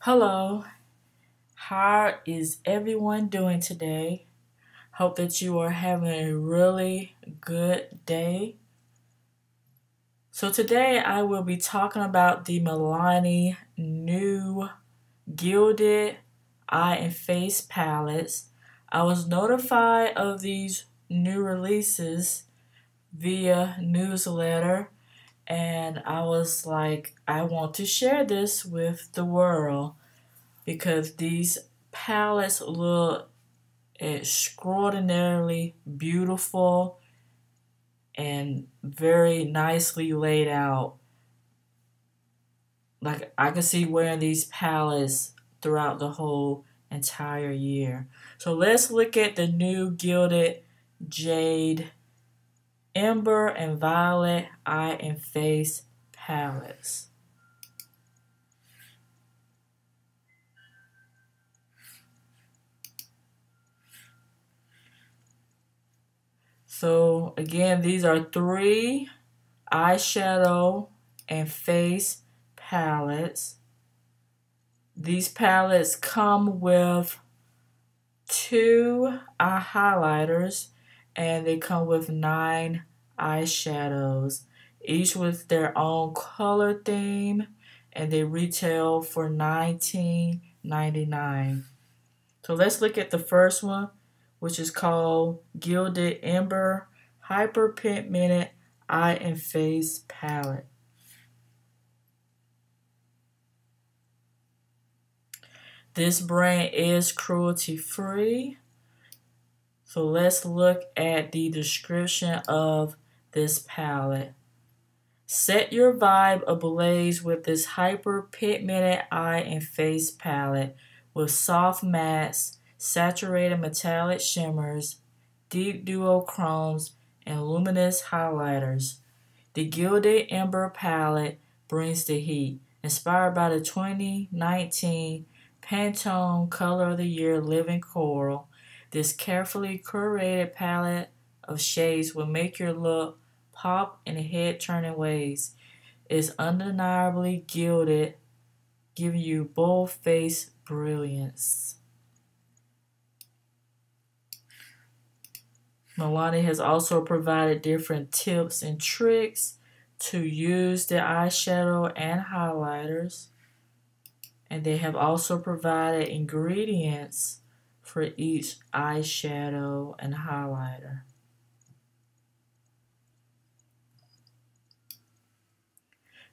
Hello, how is everyone doing today? Hope that you are having a really good day. So, today I will be talking about the Milani new Gilded Eye and Face Palettes. I was notified of these new releases via newsletter, and I was like, I want to share this with the world because these palettes look extraordinarily beautiful and very nicely laid out. Like I could see wearing these palettes throughout the whole entire year. So let's look at the new Gilded Jade, Ember, and Violet Eye and Face palettes. So again, these are three eyeshadow and face palettes. These palettes come with two eye highlighters and they come with 9 eyeshadows, each with their own color theme, and they retail for $19.99. So let's look at the first one, which is called Gilded Amber Hyperpigmented Eye and Face Palette. This brand is cruelty free. So let's look at the description of this palette. Set your vibe ablaze with this hyper-pigmented eye and face palette with soft mattes, saturated metallic shimmers, deep duochromes, and luminous highlighters. The Gilded Amber palette brings the heat, inspired by the 2019 Pantone Color of the Year Living Coral. This carefully curated palette of shades will make your look pop in head-turning ways. It's undeniably gilded, giving you bold face brilliance. Milani has also provided different tips and tricks to use the eyeshadow and highlighters. And they have also provided ingredients for each eyeshadow and highlighter.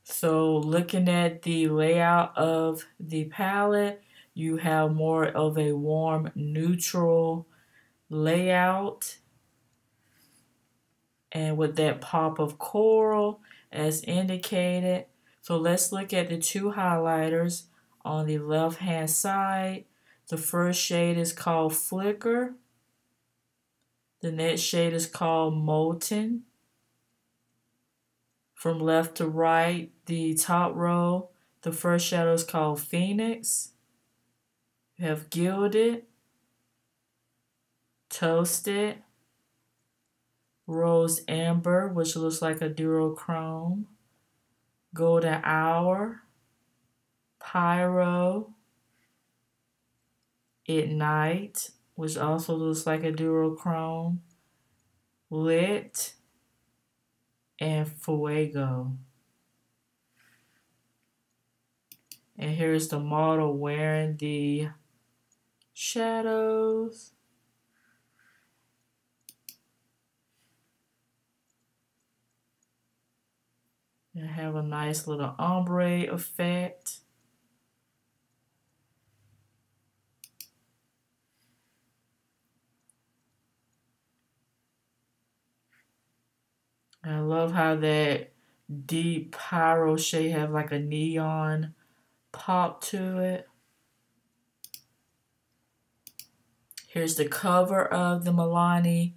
So looking at the layout of the palette, you have more of a warm neutral layout. And with that pop of coral as indicated. So let's look at the two highlighters on the left hand side. The first shade is called Flicker. The next shade is called Molten. From left to right, the top row, the first shadow is called Phoenix. You have Gilded, Toasted, Rose Amber, which looks like a duochrome, Golden Hour, Pyro, Ignite, which also looks like a duochrome, Lit, and Fuego. And here's the model wearing the shadows. And have a nice little ombre effect. I love how that deep pyro shade have like a neon pop to it. Here's the cover of the Milani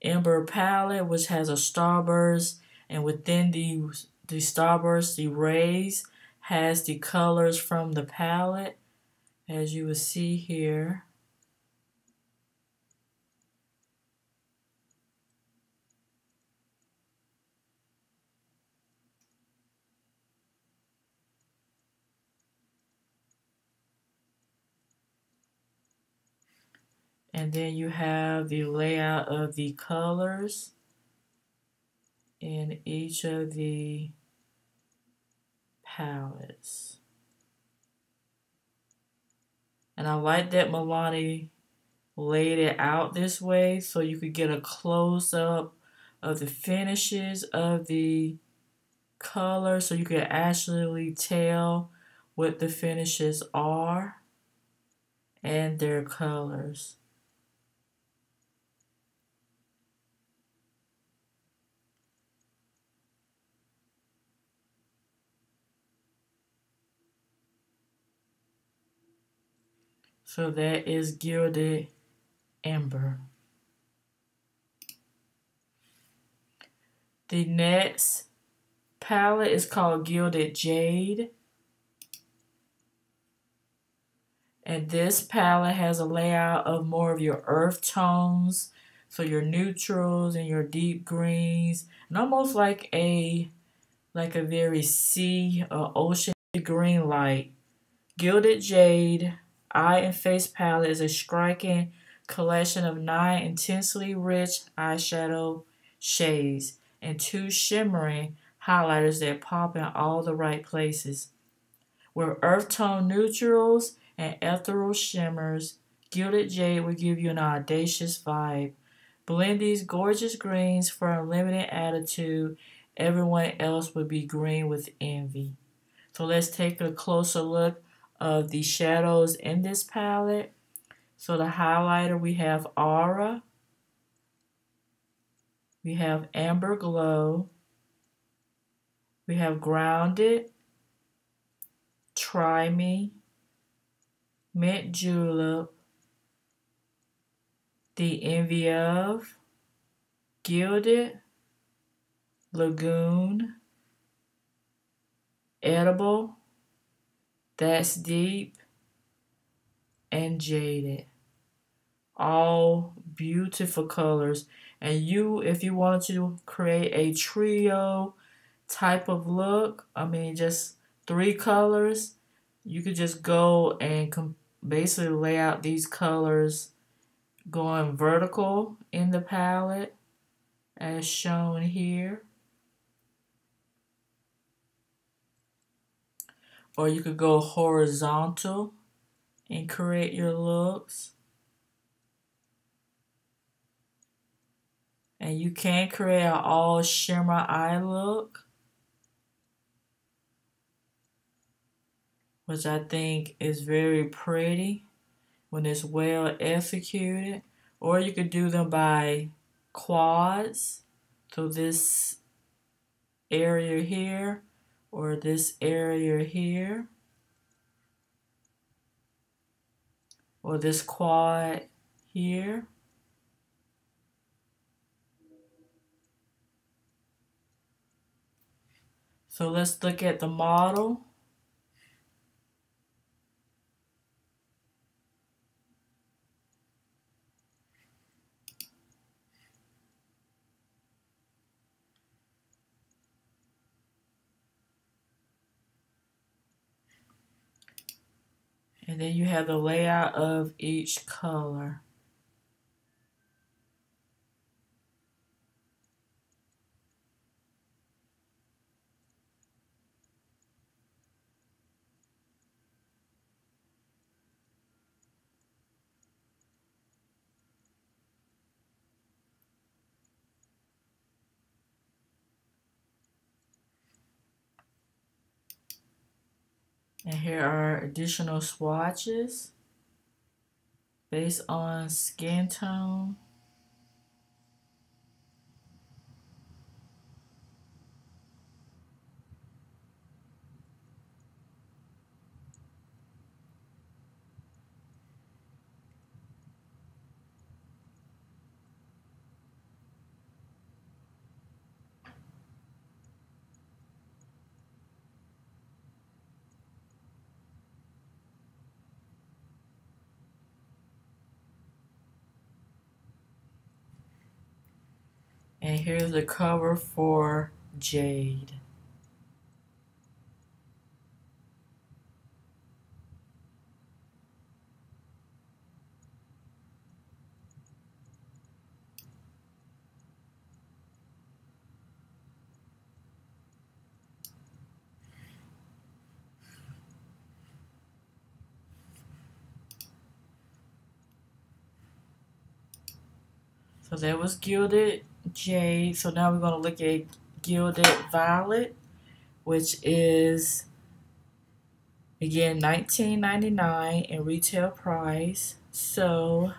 Ember palette, which has a starburst, and within the starburst, the rays has the colors from the palette, as you will see here. And then you have the layout of the colors in each of the palettes. And I like that Milani laid it out this way so you could get a close-up of the finishes of the color, so you can actually tell what the finishes are and their colors. So that is Gilded Amber. The next palette is called Gilded Jade. And this palette has a layout of more of your earth tones. So your neutrals and your deep greens. And almost like a very sea or ocean green light. Gilded Jade Eye and Face Palette is a striking collection of 9 intensely rich eyeshadow shades and 2 shimmering highlighters that pop in all the right places. With earth tone neutrals and ethereal shimmers, Gilded Jade will give you an audacious vibe. Blend these gorgeous greens for a limited attitude. Everyone else would be green with envy. So let's take a closer look of the shadows in this palette. So the highlighter, we have Aura, we have Amber Glow, we have Grounded, Try Me, Mint Julep, The Envy Of, Gilded, Lagoon, Edible, That's Deep, and Jaded. All beautiful colors. And if you wanted to create a trio type of look, just 3 colors, you could just go and basically lay out these colors going vertical in the palette as shown here. Or you could go horizontal and create your looks. And you can create an all shimmer eye look, which I think is very pretty when it's well executed. Or you could do them by quads. So this area here, or this area here, or this quad here. So let's look at the model. And then you have the layout of each color. And here are additional swatches based on skin tone. And here's the cover for Jade. So that was Gilded Jade. So now we're going to look at Gilded Violet, which is, again, $19.99 in retail price. So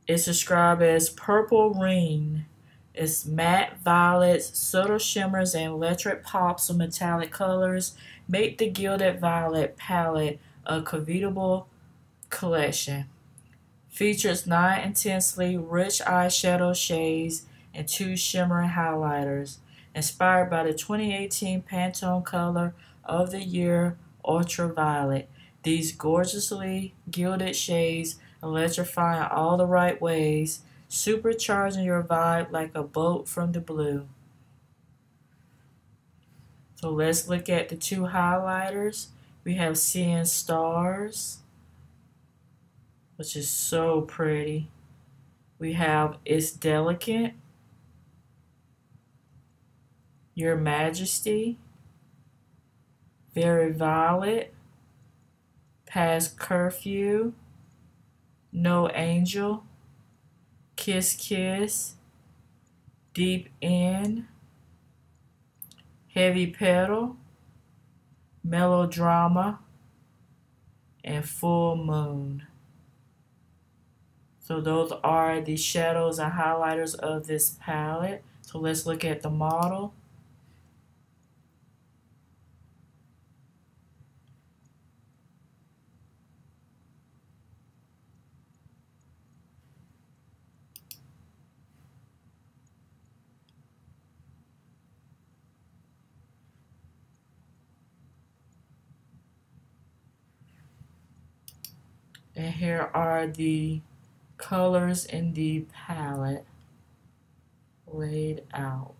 it's described as purple ring. It's matte violets, subtle shimmers, and electric pops of metallic colors make the Gilded Violet palette a covetable collection. Features 9 intensely rich eyeshadow shades and 2 shimmering highlighters, inspired by the 2018 Pantone Color of the Year Ultra Violet. These gorgeously gilded shades electrify in all the right ways, supercharging your vibe like a bolt from the blue. So let's look at the 2 highlighters. We have Seeing Stars, which is so pretty. We have It's Delicate, Your Majesty, Very Violet, Past Curfew, No Angel, Kiss Kiss, Deep In, Heavy Petal, Melodrama, and Full Moon. So those are the shadows and highlighters of this palette. So let's look at the model. And here are the colors in the palette laid out.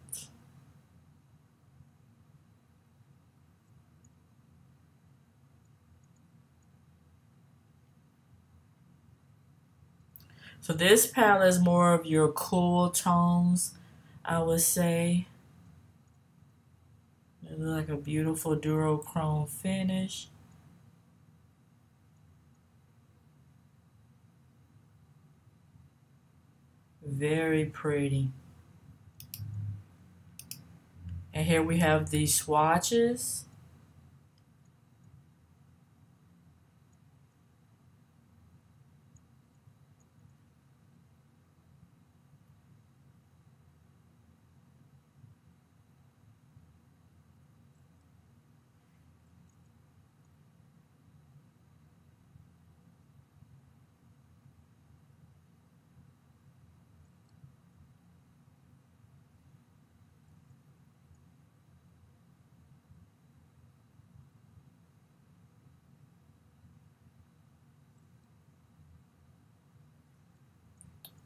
So this palette is more of your cool tones, I would say. It looks like a beautiful duochrome finish. Very pretty. And here we have the swatches.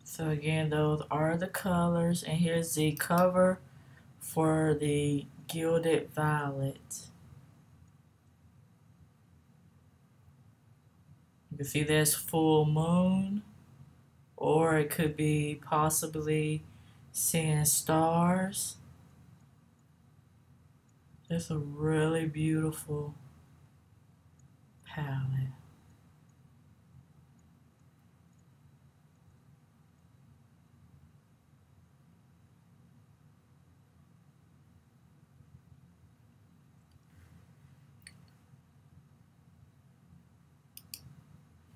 So again, those are the colors, and here's the cover for the Gilded Violet. You can see there's Full Moon, or it could be possibly Seeing Stars. It's a really beautiful palette.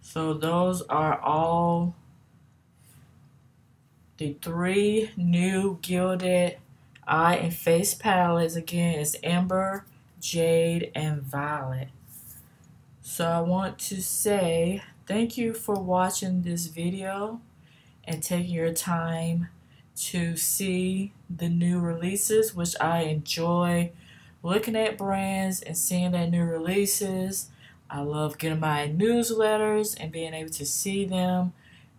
So those are all the 3 new Gilded Eye and Face palettes. Again, it's Ember, Jade, and Violet. So I want to say thank you for watching this video and taking your time to see the new releases, which I enjoy looking at brands and seeing their new releases. I love getting my newsletters and being able to see them.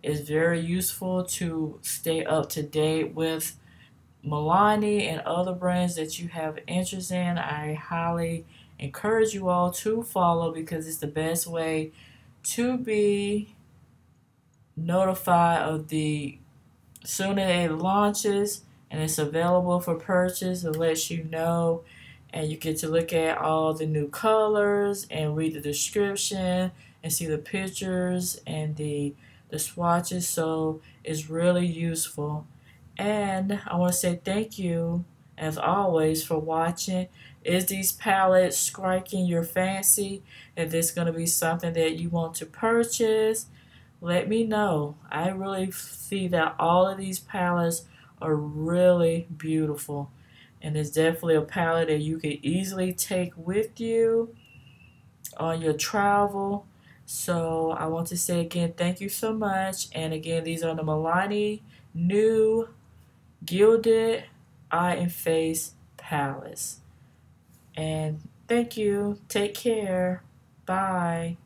It's very useful to stay up to date with Milani and other brands that you have interest in. I highly encourage you all to follow because it's the best way to be notified of the sooner it launches and it's available for purchase. It lets you know, and you get to look at all the new colors and read the description and see the pictures and the the swatches, so it's really useful. And I want to say thank you, as always, for watching. Is these palettes striking your fancy? If this going to be something that you want to purchase, let me know. I really see that all of these palettes are really beautiful. And it's definitely a palette that you can easily take with you on your travel. So I want to say again, thank you so much. And again, these are the Milani new Gilded Eye and Face palettes. And thank you. Take care. Bye.